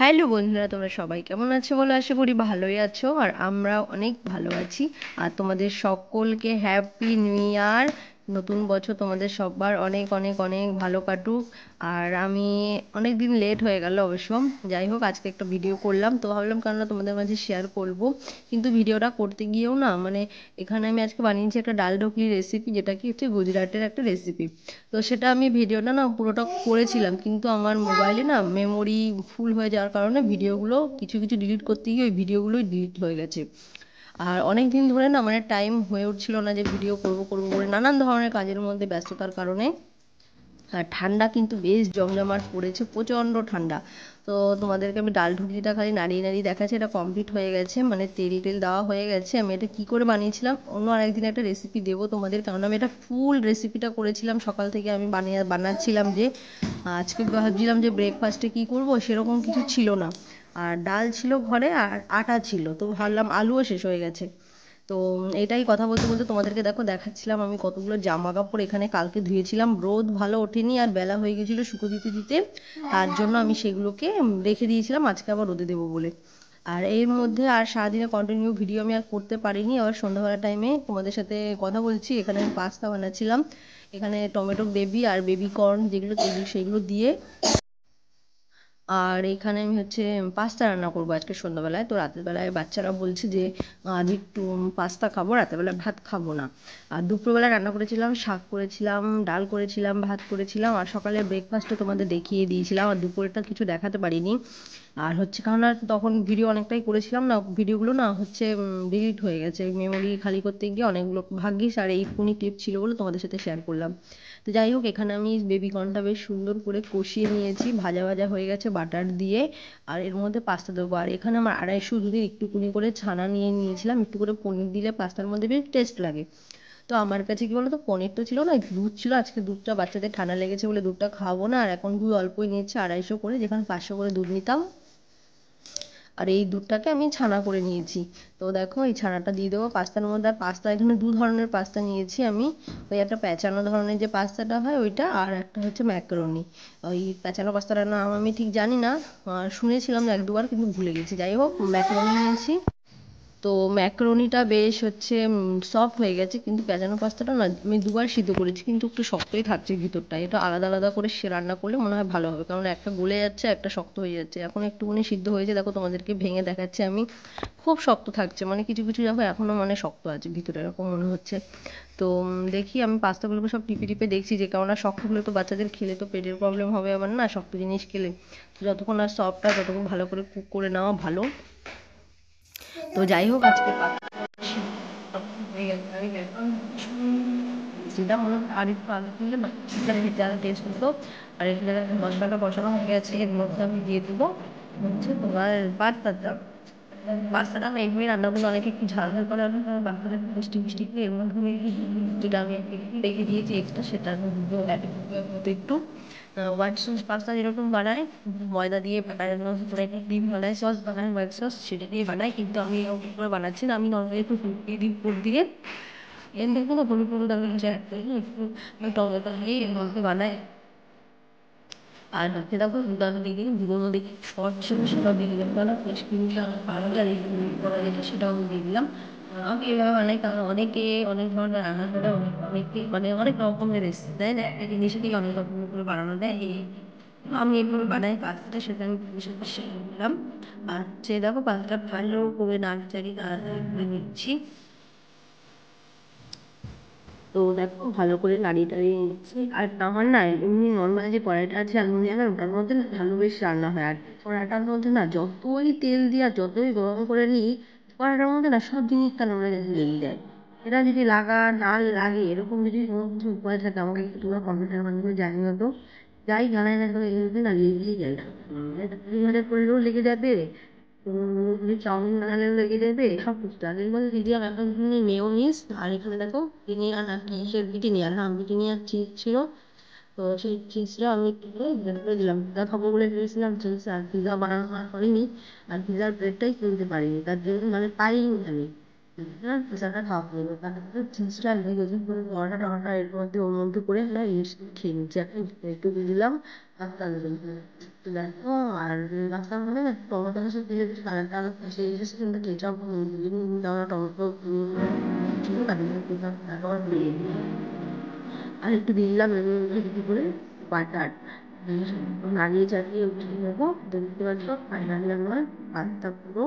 Hello বন্ধুরা, তোমরা সবাই কেমন আছো বলো? আশা করি ভালোই আছো, আর আমরা অনেক ভালো আছি। আর তোমাদের সকলকে হ্যাপি নিউ ইয়ার। নতুন বছর তোমাদের সবার অনেক অনেক অনেক ভালো কাটুক। আর আমি অনেক দিন লেট হয়ে গেল অবশ্য। যাই হোক, আজকে একটা ভিডিও করলাম, তো ভাবলাম কেননা তোমাদের মাঝে শেয়ার করব। কিন্তু ভিডিওটা করতে গিয়েও না এখানে আমি আজকে বানিয়েছি একটা ডাল ঢোকলি রেসিপি, যেটা কি হচ্ছে গুজরাটের একটা রেসিপি। তো সেটা আমি ভিডিওটা পুরোটা করেছিলাম, কিন্তু আমার মোবাইলে মেমোরি ফুল হয়ে যাওয়ার কারণে ভিডিওগুলো কিছু কিছু ডিলিট করতে গিয়ে ওই ভিডিওগুলোই ডিলিট হয়ে গেছে। আর অনেক দিন ধরে টাইম হয়ে উঠছিল না যে ভিডিও করব করব করে, নানান ধরনের কাজের মধ্যে ব্যস্ততার কারণে। আর ঠান্ডা কিন্তু বেশ জমজমাট পড়েছে, প্রচণ্ড ঠান্ডা। তো তোমাদেরকে আমি ডাল ঢুকলিটা খালি নাড়িয়ে নাড়িয়ে দেখাচ্ছি, এটা কমপ্লিট হয়ে গেছে, তেল টেল দেওয়া হয়ে গেছে। আমি এটা কী করে বানিয়েছিলাম অন্য আরেকদিন একটা রেসিপি দেবো তোমাদের, কারণ আমি এটা ফুল রেসিপিটা করেছিলাম সকাল থেকে। আমি বানাচ্ছিলাম যে আজকে ভাবছিলাম যে ব্রেকফাস্টে কী করব, সেরকম কিছু ছিল না। আর ডাল ছিল ঘরে, আর আটা ছিল, তো ভাবলাম আলুও শেষ হয়ে গেছে। তো এটাই কথা বলতে বলতে তোমাদেরকে দেখাচ্ছিলাম আমি কতগুলো জামা কাপড় এখানে কালকে ধুয়েছিলাম। রোদ ভালো ওঠেনি আর বেলা হয়ে গেছিলো শুকো দিতে দিতে, তার জন্য আমি সেগুলোকে রেখে দিয়েছিলাম আজকে আবার রোদে দেবো বলে। আর এর মধ্যে আর সারাদিনে কন্টিনিউ ভিডিও আমি আর করতে পারিনি। আবার সন্ধ্যাবেলা টাইমে তোমাদের সাথে কথা বলছি, এখানে আমি পাস্তা বানাচ্ছিলাম। এখানে টমেটো গ্রেভি আর বেবি কর্ন যেগুলো সেগুলো দিয়ে। আর এখানে আমি পাস্তা রান্না করবো আজকে সন্ধ্যাবেলায়। তো রাতের বেলায় বাচ্চারা বলছে যে আজ একটু পাস্তা খাবো, রাতের বেলা ভাত খাবো না। আর দুপুরবেলা রান্না করেছিলাম, শাক করেছিলাম, ডাল করেছিলাম, ভাত করেছিলাম, আর সকালে ব্রেকফাস্টও তোমাদের দেখিয়ে দিয়েছিলাম, আর দুপুরেরটা কিছু দেখাতে পারিনি। আর কারণ আর তখন ভিডিও অনেকটাই করেছিলাম না, ভিডিওগুলো ডিলিট হয়ে গেছে মেমোরি খালি করতে গিয়ে অনেকগুলো, ভাগ্যিস আর এইটুকুনি ক্লিপ ছিল বলে তোমাদের সাথে শেয়ার করলাম। তো যাই হোক, এখানে আমি বেবি কর্নটা বেশ সুন্দর করে কষিয়ে নিয়েছি, ভাজা ভাজা হয়ে গেছে বাটার দিয়ে। আর এর মধ্যে পাস্তা দেবো। আর এখানে আমার 250 দুধের একটুকুনি করে ছানা নিয়ে নিয়েছিলাম, একটু করে পনির দিলে পাস্তার মধ্যে বেশ টেস্ট লাগে। তো আমার কাছে কি বলতো, পনির তো ছিল না, দুধ ছিল। আজকে দুধটা বাচ্চাদের ঠান্ডা লেগেছে বলে দুধটা খাবো না, আর এখন দুধ অল্পই নিচ্ছে, 250 করে, যেখানে 500 করে দুধ নিতাম। আর এই দুধটাকে আমি ছানা করে নিয়েছি। তো দেখো, এই ছানাটা দিয়ে দেবো পাস্তার মধ্যে। আর পাস্তা এখানে দু ধরনের পাস্তা নিয়েছি আমি। ওই একটা প্যাঁচানো ধরনের যে পাস্তাটা হয় ওইটা, আর একটা হচ্ছে ম্যাকারনি। ওই প্যাঁচানো পাস্তাটার নাম আমি ঠিক জানি না, শুনেছিলাম এক দুবার কিন্তু ভুলে গেছি। যাই হোক, ম্যাকারনি নিয়েছি। তো ম্যাকারনিটা বেশ সফট হয়ে গেছে, কিন্তু প্যাঁচানো পাস্তাটা না আমি দুবার সিদ্ধ করেছি, কিন্তু একটু শক্তই থাকছে ভিতরটা। এটা আলাদা আলাদা করে রান্না করলে মনে হয় ভালো হবে, কারণ একটা গলে যাচ্ছে, একটা শক্ত হয়ে যাচ্ছে। এখন একটুখানি সিদ্ধ হয়েছে, দেখো তোমাদেরকে ভেঙে দেখাচ্ছি আমি। খুব শক্ত থাকছে, কিছু কিছু দেখো এখনও শক্ত আছে ভিতরে, এরকম মনে হচ্ছে। তো দেখি, আমি পাস্তাগুলোকে সব টিপে টিপে দেখছি, যে কেননা শক্ত হলে তো বাচ্চাদের খেলে তো পেটের প্রবলেম হবে আবার, না শক্ত জিনিস খেলে। তো যতক্ষণ আর সফট হয় ততক্ষণ ভালো করে কুক করে নেওয়া ভালো। তো যাই হোক, আজকে সেটা মনে হয় আর একটু আগে দিলে যারা টেস্ট হতো। আর এখানে মশলাটা বসানো হয়ে গেছে, এর মধ্যে আমি দিয়ে দেবো তোমার পাস্তাটা। পাস্তাটা আমি এমনি রান্না করলে অনেকে একটু ঝাল ঝাল করে, অনেক বাচ্চাদের একটু মিষ্টি মিষ্টি করে। এর মধ্যে আমি যেটা আমি রেখে দিয়েছি এক্সট্রা, সেটা অ্যাড করবো একটু। হোয়াইট সস পাস্তা যেরকম বানায়, ময়দা দিয়ে বানানো, ডিম বানায়, সস বানায়, হোয়াইট সস সেটা দিয়ে বানায়, কিন্তু আমি এরকম করে বানাচ্ছি না। আমি নর্মালি একটু ফুটিয়ে দিই উপর দিয়ে, এর থেকে না হলুদ হলুদ আমি একটু টমেটো দিয়ে এর মধ্যে বানাই। আর দেখো দুধ আমি দিয়ে দিই, দুধগুলো দেখি শর্ট ছিল সেটাও দিয়ে দিলাম, কারণ ক্রিমটা ভালো লাগে করা যেত, সেটাও আমি দিয়ে দিলাম। আমি এভাবে বানাই, কারণ অনেকে অনেক ধরনের রান্না করে, অনেকে অনেক রকমের রেসিপি দেয় না, একটা জিনিসেই অনেক রকম করে বানানো দেয়। আমি এভাবে বানাই পাস্তাটা, সেটা আমি শেয়ার করলাম। আর দেখো পাস্তাটা ভালো করে নাড়াচাড়ি করে নিচ্ছি। তো দেখো ভালো করে নাড়িয়ে টাড়িয়ে নিচ্ছি। আর আমার না এমনি নর্মাল যে কড়াইটা আছে অ্যালুমিনিয়ামের, ওটার মধ্যে না ভালো বেশ রান্না হয়। আর কড়াইটার মধ্যে না যতই তেল দিয়ে আর যতই গরম করে নিই, কড়াইটার মধ্যে না সব জিনিসটা নোংরা জিনিস লেগে যায়। এটা যদি না লাগে, এরকম যদি কোনো কিছু উপায় থাকে আমাকে একটু তোমরা কমেন্টের মাধ্যমে জানিও তো। যাই জানাই না তো, এগুলোতে না লেগেই যায়। এটা করলেও লেগে যাবে, চাউমিন বানালেও লেগে যাবে, সব কিছু। আর এর মধ্যে দিয়ে দিলাম এখন মেয়োনিজ। আর এখানে দেখো ব্রিটানিয়ার, ব্রিটানিয়ার চিজ ছিল। তো সেই চিজটা আমি একটু করে ব্লেন্ড করে দিলাম। পিজা খাবো বলে ভেবেছিলাম চিজ, আর পিজা বানানো হয়নি, আর পিজার ব্রেডটাই কিনতে পারিনি, তার জন্য পারিনি আমি। পিজাটা খাওয়া হলো, তারপরে চিজটা লেগে গেছে পুরো টমাটা টমাটা এর মধ্যে ওর মধ্যে করে খেয়ে নিচ্ছি। এখন একটু দিয়ে দিলাম আস্তে আস্তে দেখো আর রাস্তার মধ্যে না টমেটো গাছের দিকে কারেন্ট সেই সিস্টেমটা কি সব টমেটো আর একটু দিলাম একটু করে বাটার নাড়িয়ে চাড়িয়ে উঠিয়ে নেবো। দেখতে পাচ্ছ ফাইনালি আমার ভাতটা পুরো